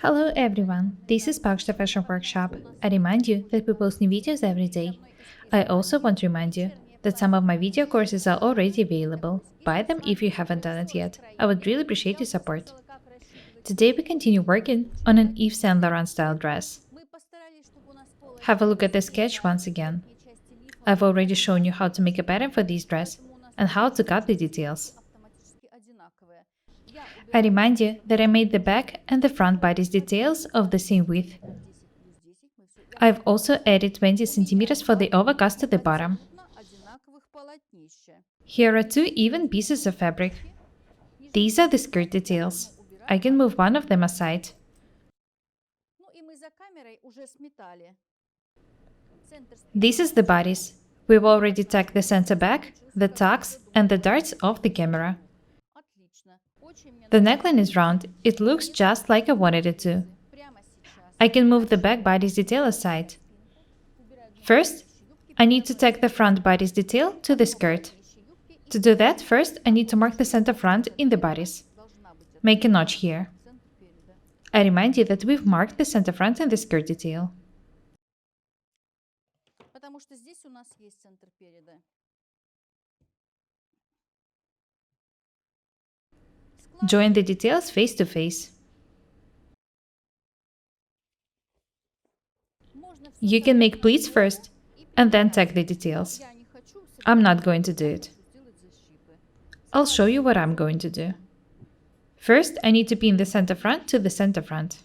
Hello everyone, this is Paukshte Fashion Workshop. I remind you that we post new videos every day. I also want to remind you that some of my video courses are already available. Buy them if you haven't done it yet. I would really appreciate your support. Today we continue working on an Yves Saint Laurent-style dress. Have a look at the sketch once again. I've already shown you how to make a pattern for this dress and how to cut the details. I remind you that I made the back and the front bodice details of the same width. I've also added 20 centimeters for the overcast to the bottom. Here are two even pieces of fabric. These are the skirt details. I can move one of them aside. This is the bodice. We've already tacked the center back, the tucks, and the darts off the camera. The neckline is round, it looks just like I wanted it to. I can move the back bodice detail aside. First, I need to tack the front bodice detail to the skirt. To do that, first I need to mark the center front in the bodice. Make a notch here. I remind you that we've marked the center front in the skirt detail. Join the details face to face. You can make pleats first and then tack the details. I'm not going to do it. I'll show you what I'm going to do. First, I need to pin the center front to the center front.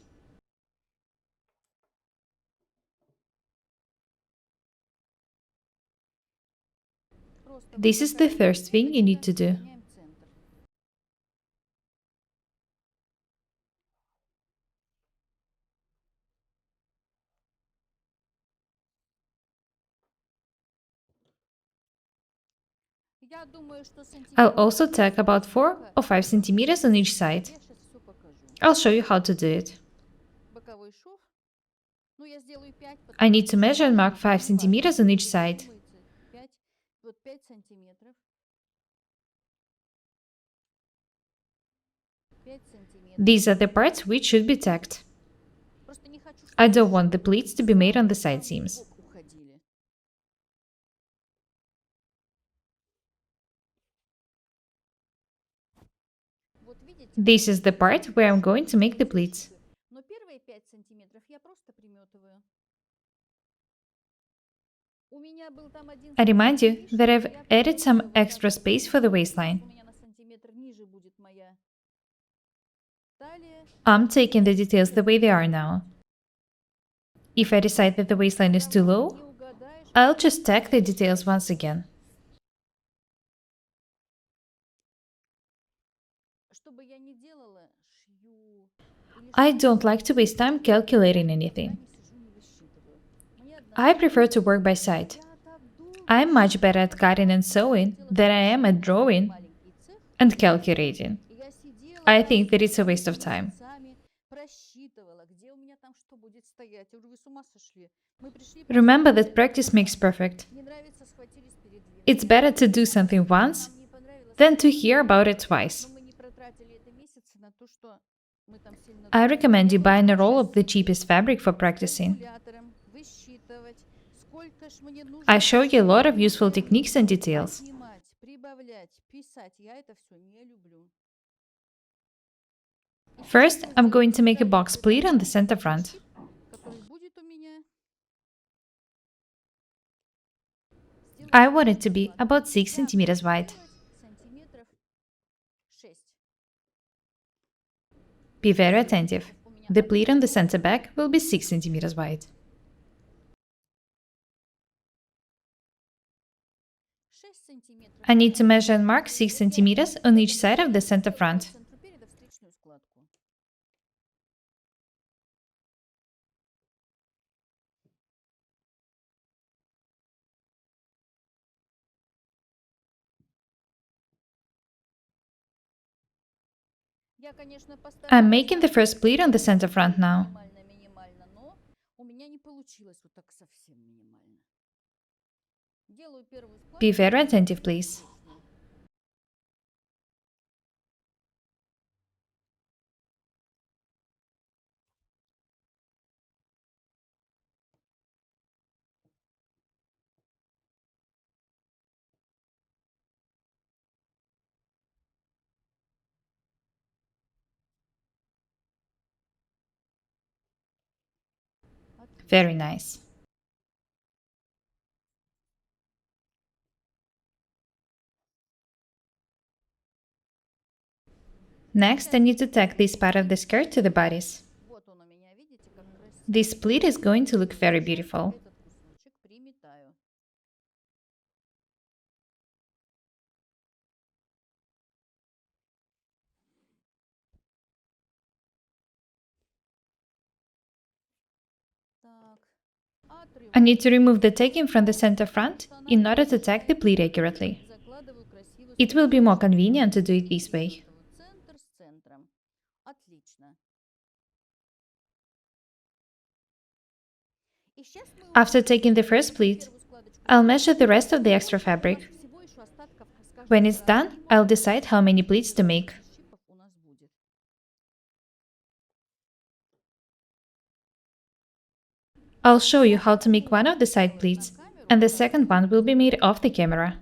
This is the first thing you need to do. I'll also tack about 4 or 5 centimeters on each side. I'll show you how to do it. I need to measure and mark 5 centimeters on each side. These are the parts which should be tacked. I don't want the pleats to be made on the side seams. This is the part where I'm going to make the pleats. I remind you that I've added some extra space for the waistline. I'm taking the details the way they are now. If I decide that the waistline is too low, I'll just tack the details once again. I don't like to waste time calculating anything. I prefer to work by sight. I'm much better at cutting and sewing than I am at drawing and calculating. I think that it's a waste of time. Remember that practice makes perfect. It's better to do something once than to hear about it twice. I recommend you buying a roll of the cheapest fabric for practicing. I show you a lot of useful techniques and details. First, I'm going to make a box pleat on the center front. I want it to be about 6 centimeters wide. Be very attentive. The pleat on the center back will be 6 centimeters wide. I need to measure and mark 6 centimeters on each side of the center front. I'm making the first pleat on the center front now. Be very attentive, please. Very nice. Next, I need to tack this part of the skirt to the bodice. This pleat is going to look very beautiful. I need to remove the tagging from the center front in order to tack the pleat accurately. It will be more convenient to do it this way. After taking the first pleat, I'll measure the rest of the extra fabric. When it's done, I'll decide how many pleats to make. I'll show you how to make one of the side pleats, and the second one will be made off the camera.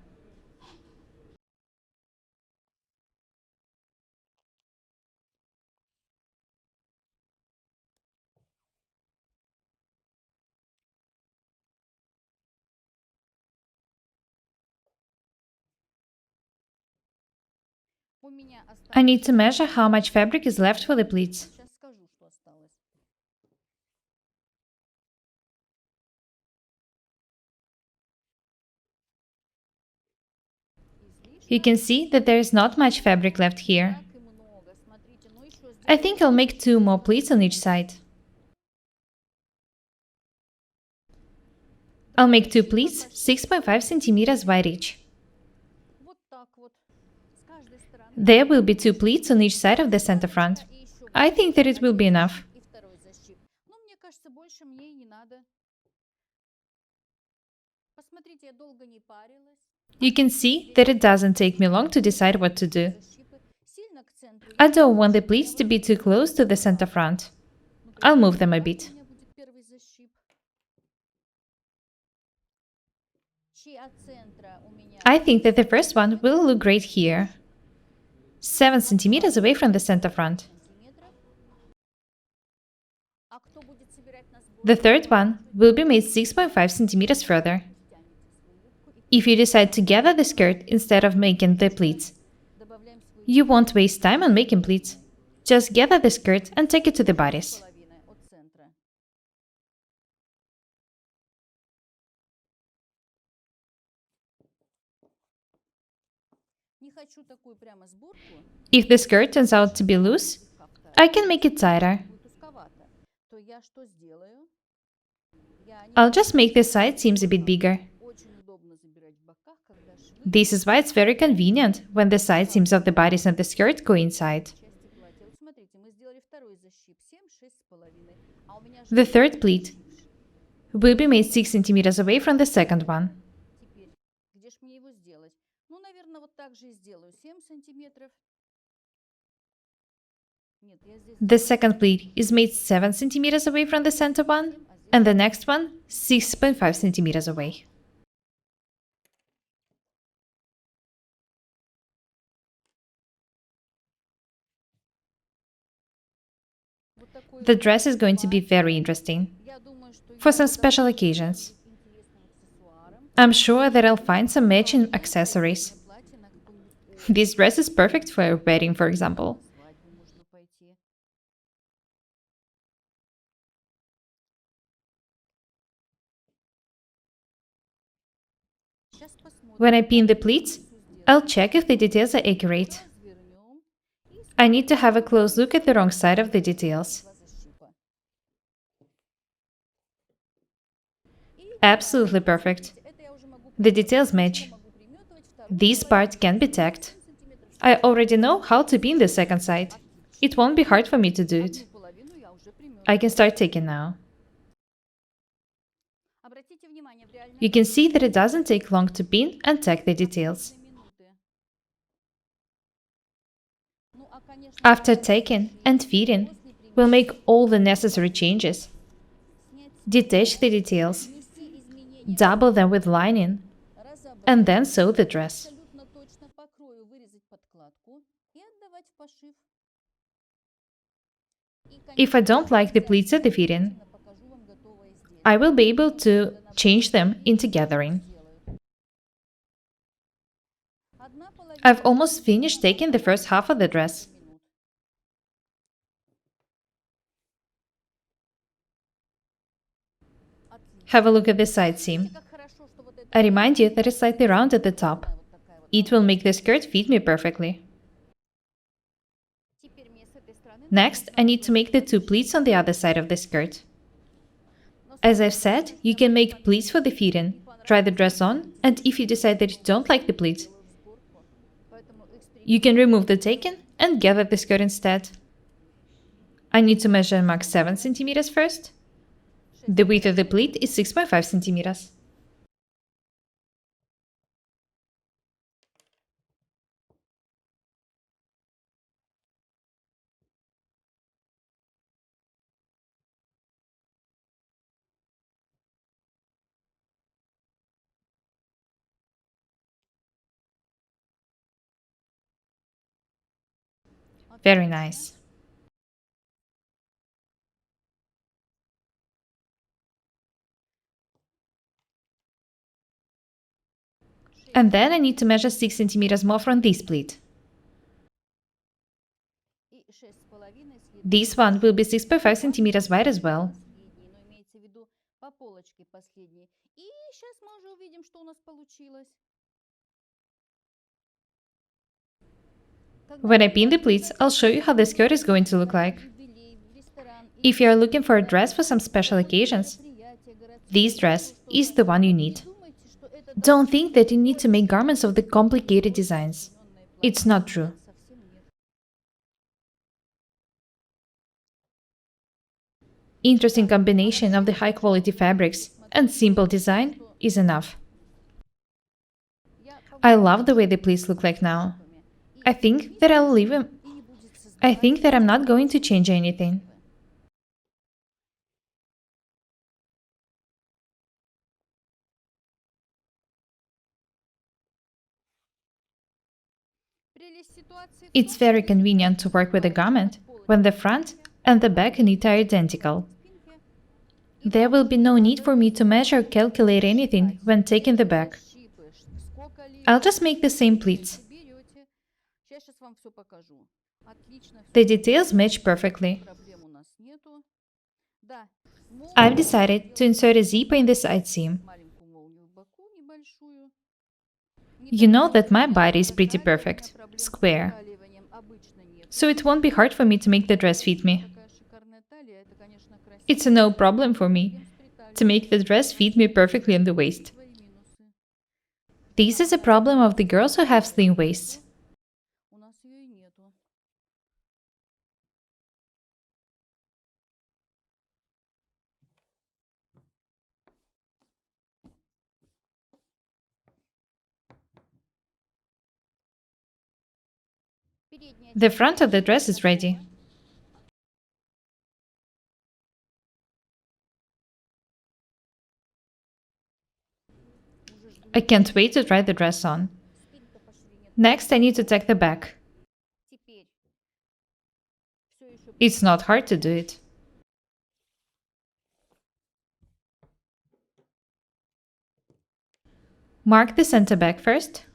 I need to measure how much fabric is left for the pleats. You can see that there is not much fabric left here. I think I'll make 2 more pleats on each side. I'll make 2 pleats 6.5 centimeters wide each. There will be 2 pleats on each side of the center front. I think that it will be enough. You can see that it doesn't take me long to decide what to do. I don't want the pleats to be too close to the center front. I'll move them a bit. I think that the first one will look great here, 7 centimeters away from the center front. The third one will be made 6.5 centimeters further. If you decide to gather the skirt instead of making the pleats, you won't waste time on making pleats. Just gather the skirt and take it to the bodice. If the skirt turns out to be loose, I can make it tighter. I'll just make the side seams a bit bigger. This is why it's very convenient when the side seams of the bodice and the skirt coincide. The third pleat will be made 6 centimeters away from the second one. The second pleat is made 7 centimeters away from the center one, and the next one 6.5 centimeters away. The dress is going to be very interesting for some special occasions. I'm sure that I'll find some matching accessories. This dress is perfect for a wedding, for example. When I pin the pleats, I'll check if the details are accurate. I need to have a close look at the wrong side of the details. Absolutely perfect. The details match. This part can be tacked. I already know how to pin the second side. It won't be hard for me to do it. I can start taking now. You can see that it doesn't take long to pin and tack the details. After tacking and fitting, we'll make all the necessary changes. Detach the details, double them with lining, and then sew the dress. If I don't like the pleats at the fitting, I will be able to change them into gathering. I've almost finished taking the first half of the dress. Have a look at the side seam. I remind you that it's slightly round at the top. It will make the skirt fit me perfectly. Next, I need to make the two pleats on the other side of the skirt. As I've said, you can make pleats for the fitting, try the dress on, and if you decide that you don't like the pleats, you can remove the taking and gather the skirt instead. I need to measure and mark 7 centimeters first. The width of the pleat is 6.5 centimeters. Very nice. And then I need to measure 6 centimeters more from this pleat. This one will be 6.5 centimeters wide as well. When I pin the pleats, I'll show you how the skirt is going to look like. If you are looking for a dress for some special occasions, this dress is the one you need. Don't think that you need to make garments of the complicated designs. It's not true. Interesting combination of the high quality fabrics and simple design is enough. I love the way the pleats look like now. I think that I'll leave them. I think that I'm not going to change anything. It's very convenient to work with a garment when the front and the back knit are identical. There will be no need for me to measure or calculate anything when taking the back. I'll just make the same pleats. The details match perfectly. I've decided to insert a zipper in the side seam. You know that my body is pretty perfect, square, so it won't be hard for me to make the dress fit me. It's a no problem for me to make the dress fit me perfectly on the waist. This is a problem of the girls who have slim waists. The front of the dress is ready. I can't wait to try the dress on. Next, I need to tack the back. It's not hard to do it. Mark the center back first.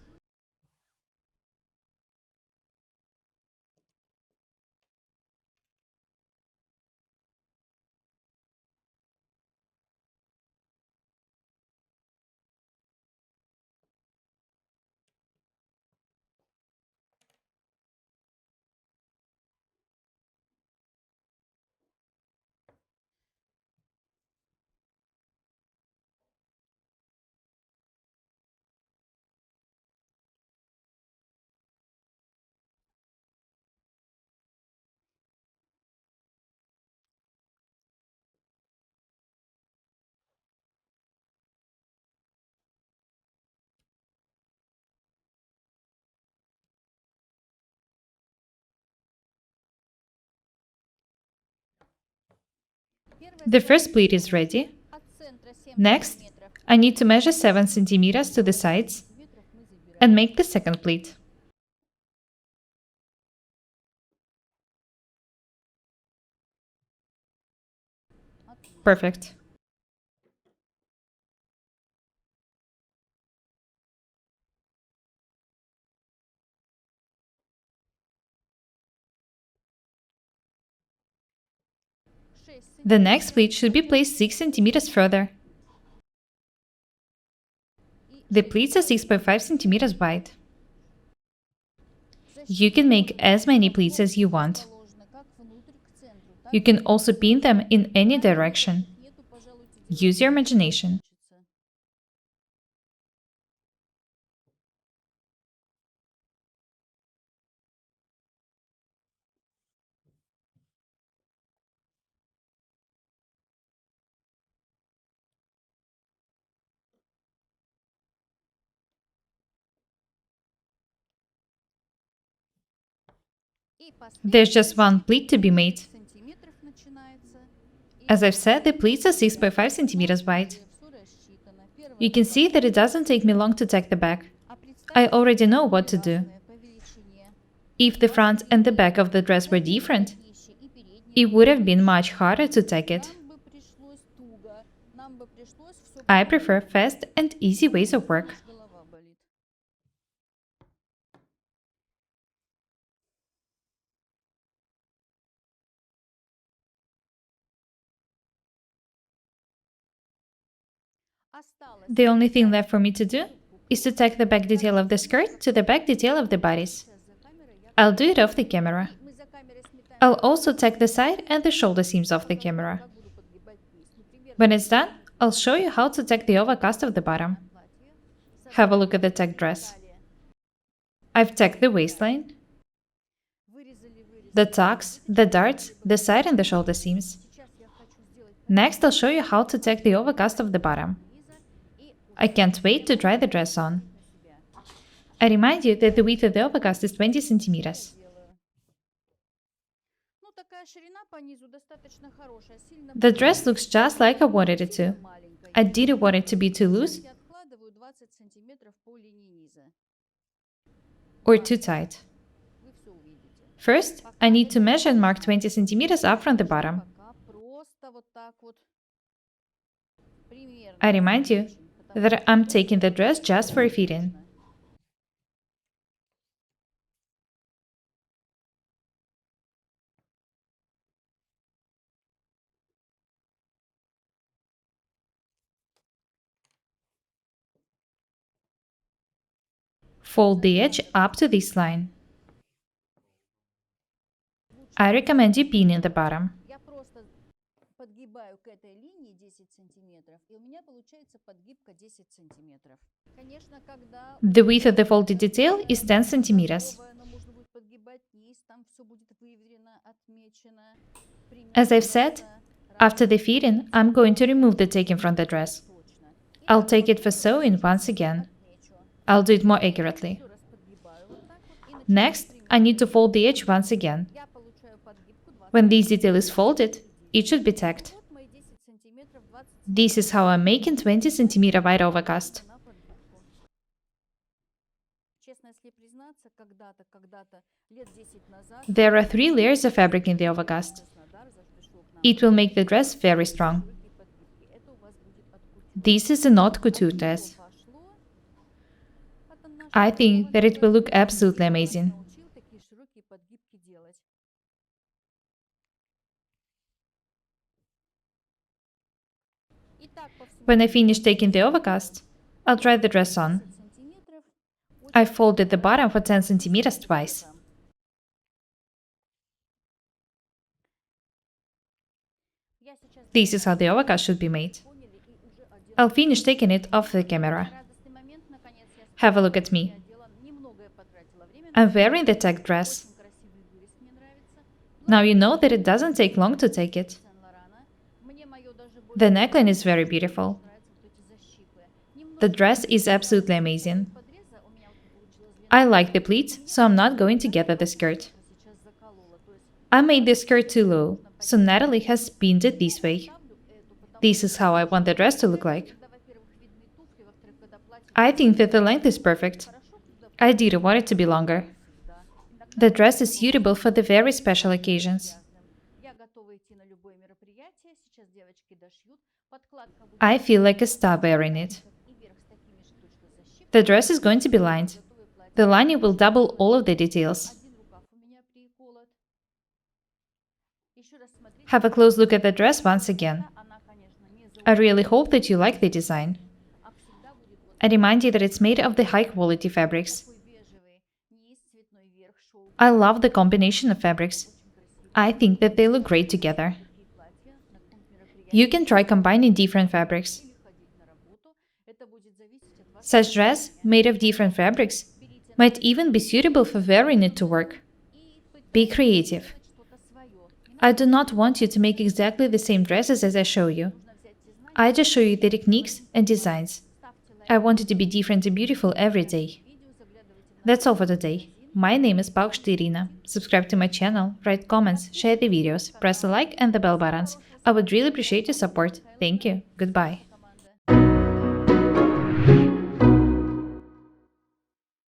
The first pleat is ready. Next, I need to measure 7 centimeters to the sides and make the second pleat. Perfect. The next pleat should be placed 6 centimeters further. The pleats are 6.5 centimeters wide. You can make as many pleats as you want. You can also pin them in any direction. Use your imagination. There's just one pleat to be made. As I've said, the pleats are 6.5 centimeters wide. You can see that it doesn't take me long to tack the back. I already know what to do. If the front and the back of the dress were different, it would have been much harder to tack it. I prefer fast and easy ways of work. The only thing left for me to do is to tack the back detail of the skirt to the back detail of the bodice. I'll do it off the camera. I'll also tack the side and the shoulder seams off the camera. When it's done, I'll show you how to tack the overcast of the bottom. Have a look at the tacked dress. I've tacked the waistline, the tucks, the darts, the side and the shoulder seams. Next, I'll show you how to tack the overcast of the bottom. I can't wait to try the dress on. I remind you that the width of the overcast is 20 centimeters. The dress looks just like I wanted it to. I didn't want it to be too loose or too tight. First, I need to measure and mark 20 centimeters up from the bottom. I remind you that I'm taking the dress just for a fitting. Fold the edge up to this line. I recommend you pinning the bottom. The width of the folded detail is 10 centimeters. As I've said, after the fitting, I'm going to remove the taking from the dress. I'll take it for sewing once again. I'll do it more accurately. Next, I need to fold the edge once again. When this detail is folded, it should be tacked. This is how I'm making 20 cm wide overcast. There are 3 layers of fabric in the overcast. It will make the dress very strong. This is a haute couture dress. I think that it will look absolutely amazing. When I finish taking the overcast, I'll try the dress on. I folded the bottom for 10 centimeters twice. This is how the overcast should be made. I'll finish taking it off the camera. Have a look at me. I'm wearing the tacked dress. Now you know that it doesn't take long to take it. The neckline is very beautiful. The dress is absolutely amazing. I like the pleats, so I'm not going to gather the skirt. I made the skirt too low, so Natalie has pinned it this way. This is how I want the dress to look like. I think that the length is perfect. I didn't want it to be longer. The dress is suitable for the very special occasions. I feel like a star wearing it. The dress is going to be lined. The lining will double all of the details. Have a close look at the dress once again. I really hope that you like the design. I remind you that it's made of the high-quality fabrics. I love the combination of fabrics. I think that they look great together. You can try combining different fabrics. Such dress, made of different fabrics, might even be suitable for wearing it to work. Be creative. I do not want you to make exactly the same dresses as I show you. I just show you the techniques and designs. I want it to be different and beautiful every day. That's all for today. My name is Paukshte Irina. Subscribe to my channel, write comments, share the videos, press the like and the bell buttons. I would really appreciate your support. Thank you. Goodbye.